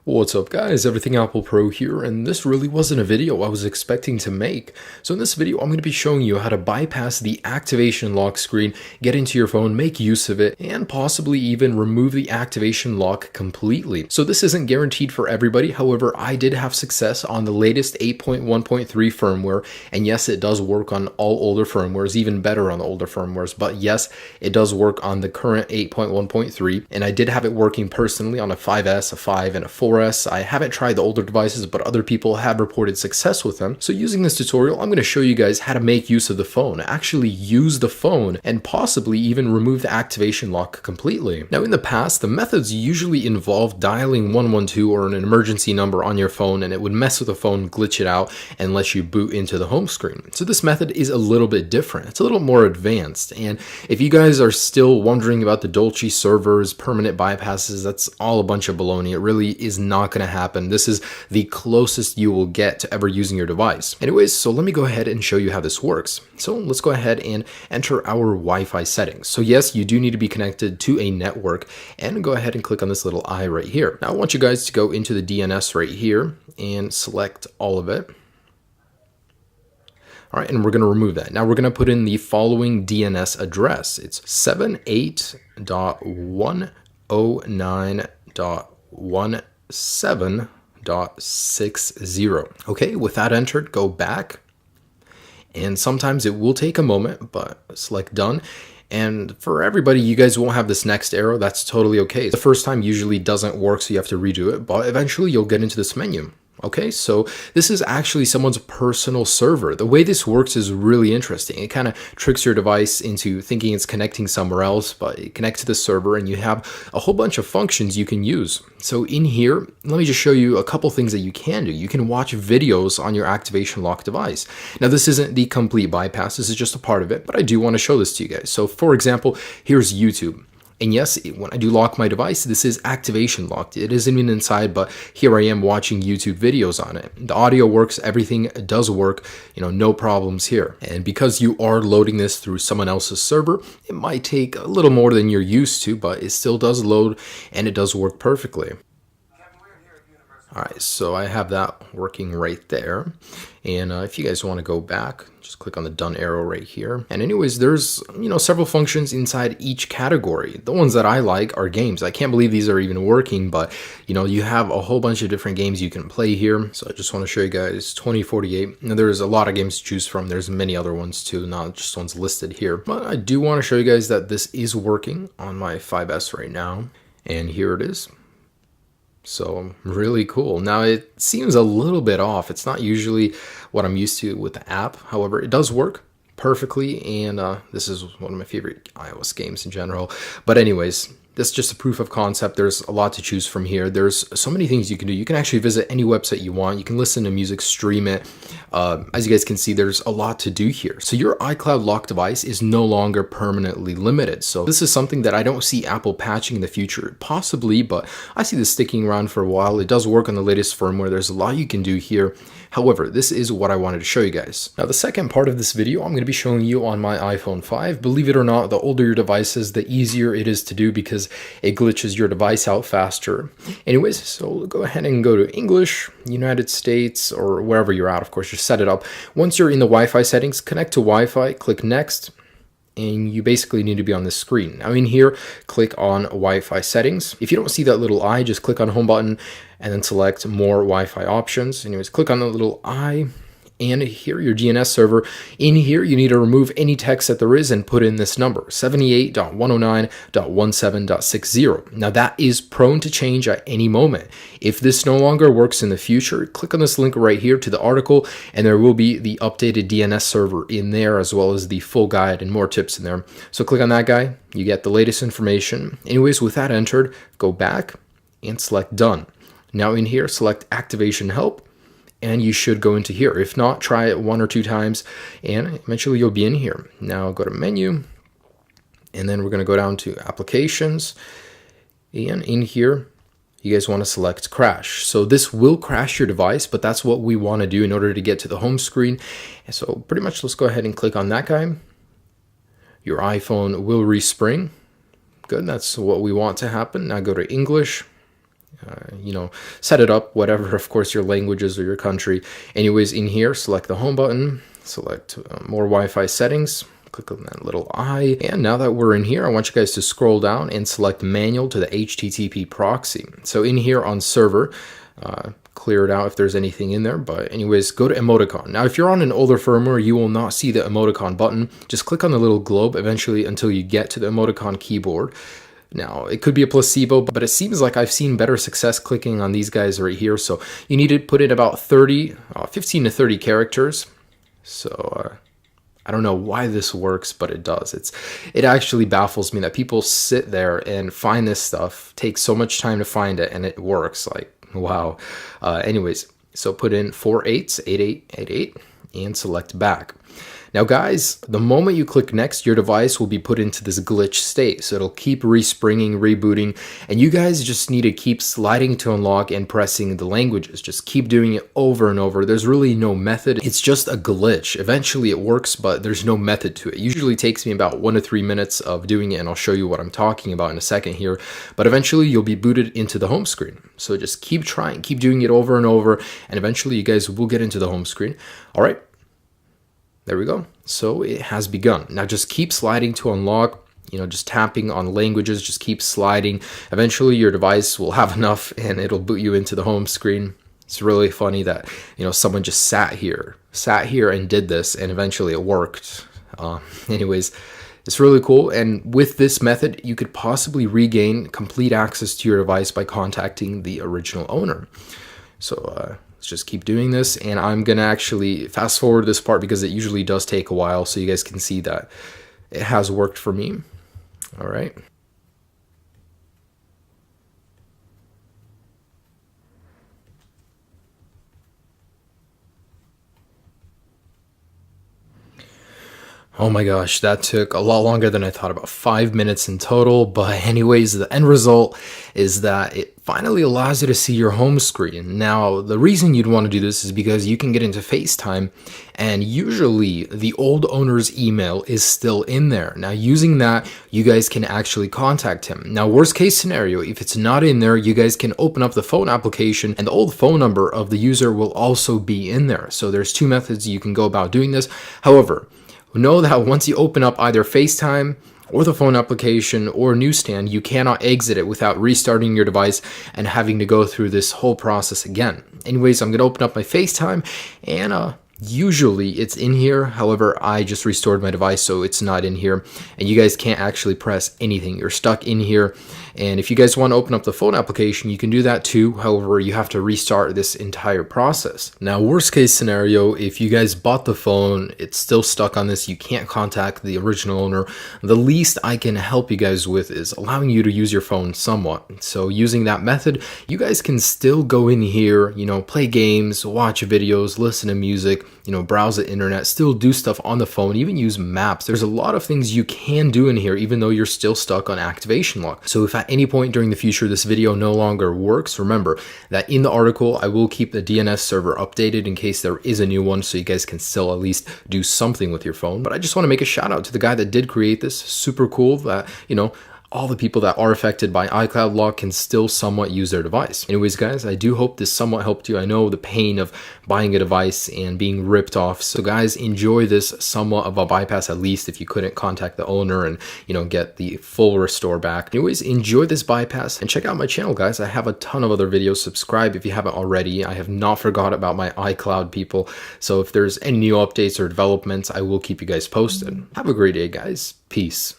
What's up guys, Everything Apple Pro here, and this really wasn't a video I was expecting to make. So in this video, I'm going to be showing you how to bypass the activation lock screen, get into your phone, make use of it, and possibly even remove the activation lock completely. So this isn't guaranteed for everybody, however, I did have success on the latest 8.1.3 firmware, and yes, it does work on all older firmwares, even better on the older firmwares, but yes, it does work on the current 8.1.3, and I did have it working personally on a 5S, a 5, and a 4S. I haven't tried the older devices, but other people have reported success with them. So using this tutorial, I'm going to show you guys how to make use of the phone, actually use the phone, and possibly even remove the activation lock completely. Now in the past, the methods usually involved dialing 112 or an emergency number on your phone, and it would mess with the phone, glitch it out, and let you boot into the home screen. So this method is a little bit different. It's a little more advanced, and if you guys are still wondering about the Dolce servers, permanent bypasses, that's all a bunch of baloney. It really is not going to happen. This is the closest you will get to ever using your device. Anyways, so let me go ahead and show you how this works. So let's go ahead and enter our Wi-Fi settings. So yes, you do need to be connected to a network, and go ahead and click on this little eye right here. Now I want you guys to go into the DNS right here and select all of it. All right, and we're going to remove that. Now we're going to put in the following DNS address. It's 78.109.17.60. Okay, with that entered, go back. And sometimes it will take a moment, but select done. And for everybody, you guys won't have this next arrow. That's totally okay. The first time usually doesn't work, so you have to redo it, but eventually you'll get into this menu. Okay, so this is actually someone's personal server. The way this works is really interesting. It kind of tricks your device into thinking it's connecting somewhere else, but it connects to the server and you have a whole bunch of functions you can use. So in here, let me just show you a couple things that you can do. You can watch videos on your activation lock device. Now this isn't the complete bypass, this is just a part of it, but I do want to show this to you guys. So for example, here's YouTube. And yes, when I do lock my device, this is activation locked. It isn't even inside, but here I am watching YouTube videos on it. The audio works, everything does work, no problems here. And because you are loading this through someone else's server, it might take a little more than you're used to, but it still does load and it does work perfectly. All right, so I have that working right there. And if you guys want to go back, just click on the done arrow right here. And anyways, there's, several functions inside each category. The ones that I like are games. I can't believe these are even working, but you have a whole bunch of different games you can play here. So I just want to show you guys 2048. Now there's a lot of games to choose from. There's many other ones too, not just ones listed here. But I do want to show you guys that this is working on my 5S right now. And here it is. So really cool. Now it seems a little bit off. It's not usually what I'm used to with the app. However, it does work perfectly. And this is one of my favorite iOS games in general. But anyways, that's just a proof of concept. There's a lot to choose from here. There's so many things you can do. You can actually visit any website you want. You can listen to music, stream it. As you guys can see, there's a lot to do here. So your iCloud lock device is no longer permanently limited. So this is something that I don't see Apple patching in the future. Possibly, but I see this sticking around for a while. It does work on the latest firmware. There's a lot you can do here. However, this is what I wanted to show you guys. Now, the second part of this video, I'm going to be showing you on my iPhone 5. Believe it or not, the older your device is, the easier it is to do because it glitches your device out faster. Anyways, so go ahead and go to English, United States, or wherever you're at. Of course, just set it up. Once you're in the Wi-Fi settings, connect to Wi-Fi, click Next, and you basically need to be on this screen. Now in here, click on Wi-Fi settings. If you don't see that little eye, just click on Home button and then select More Wi-Fi options. Anyways, click on the little eye. And here, your DNS server. In here, you need to remove any text that there is and put in this number, 78.109.17.60. Now that is prone to change at any moment. If this no longer works in the future, click on this link right here to the article, and there will be the updated DNS server in there, as well as the full guide and more tips in there. So click on that guy, you get the latest information. Anyways, with that entered, go back and select Done. Now in here, select Activation Help, and you should go into here. If not, try it 1 or 2 times, and eventually you'll be in here. Now go to Menu, and then we're going to go down to Applications, and in here, you guys want to select Crash. So this will crash your device, but that's what we want to do in order to get to the home screen. And so pretty much, let's go ahead and click on that guy. Your iPhone will respring. Good, that's what we want to happen. Now go to English, set it up, whatever, of course, your languages or your country. Anyways, in here, select the home button, select more Wi-Fi settings, click on that little I, and now that we're in here, I want you guys to scroll down and select manual to the HTTP proxy. So in here on server, clear it out if there's anything in there, but anyways, go to emoticon. Now if you're on an older firmware, you will not see the emoticon button. Just click on the little globe eventually until you get to the emoticon keyboard. Now, it could be a placebo, but it seems like I've seen better success clicking on these guys right here. So you need to put in about 15 to 30 characters. So I don't know why this works, but it does. It actually baffles me that people sit there and find this stuff, take so much time to find it, and it works. Like, wow. Anyways, so put in 488888 and select back. Now guys, the moment you click next, your device will be put into this glitch state. So it'll keep respringing, rebooting, and you guys just need to keep sliding to unlock and pressing the languages. Just keep doing it over and over. There's really no method. It's just a glitch. Eventually it works, but there's no method to it. It usually takes me about 1 to 3 minutes of doing it, and I'll show you what I'm talking about in a second here. But eventually you'll be booted into the home screen. So just keep trying, keep doing it over and over, and eventually you guys will get into the home screen. All right. There we go. So it has begun. Now just keep sliding to unlock, just tapping on languages, just keep sliding. Eventually your device will have enough and it'll boot you into the home screen. It's really funny that, someone just sat here and did this, and eventually it worked. Anyways, it's really cool. And with this method, you could possibly regain complete access to your device by contacting the original owner. So, let's just keep doing this, and I'm gonna actually fast forward this part because it usually does take a while, so you guys can see that it has worked for me. All right. Oh my gosh, that took a lot longer than I thought, about 5 minutes in total. But anyways, the end result is that it finally allows you to see your home screen. Now, the reason you'd want to do this is because you can get into FaceTime, and usually the old owner's email is still in there. Now, using that, you guys can actually contact him. Now, worst case scenario, if it's not in there, you guys can open up the phone application, and the old phone number of the user will also be in there. So there's 2 methods you can go about doing this. However, know that once you open up either FaceTime or the phone application or Newsstand, you cannot exit it without restarting your device and having to go through this whole process again. Anyways, I'm going to open up my FaceTime, and usually it's in here. However, I just restored my device, so it's not in here, and you guys can't actually press anything. You're stuck in here. And if you guys want to open up the phone application, you can do that too. However, you have to restart this entire process. Now, worst case scenario, if you guys bought the phone, it's still stuck on this, you can't contact the original owner, the least I can help you guys with is allowing you to use your phone somewhat. So using that method, you guys can still go in here, play games, watch videos, listen to music, browse the internet, still do stuff on the phone, even use maps. There's a lot of things you can do in here, even though you're still stuck on activation lock. So if at any point during the future this video no longer works, remember that in the article I will keep the DNS server updated in case there is a new one, so you guys can still at least do something with your phone. But I just want to make a shout out to the guy that did create this. Super cool that, all the people that are affected by iCloud lock can still somewhat use their device. Anyways, guys, I do hope this somewhat helped you. I know the pain of buying a device and being ripped off. So guys, enjoy this somewhat of a bypass, at least if you couldn't contact the owner and, get the full restore back. Anyways, enjoy this bypass and check out my channel, guys. I have a ton of other videos. Subscribe if you haven't already. I have not forgot about my iCloud people. So if there's any new updates or developments, I will keep you guys posted. Have a great day, guys. Peace.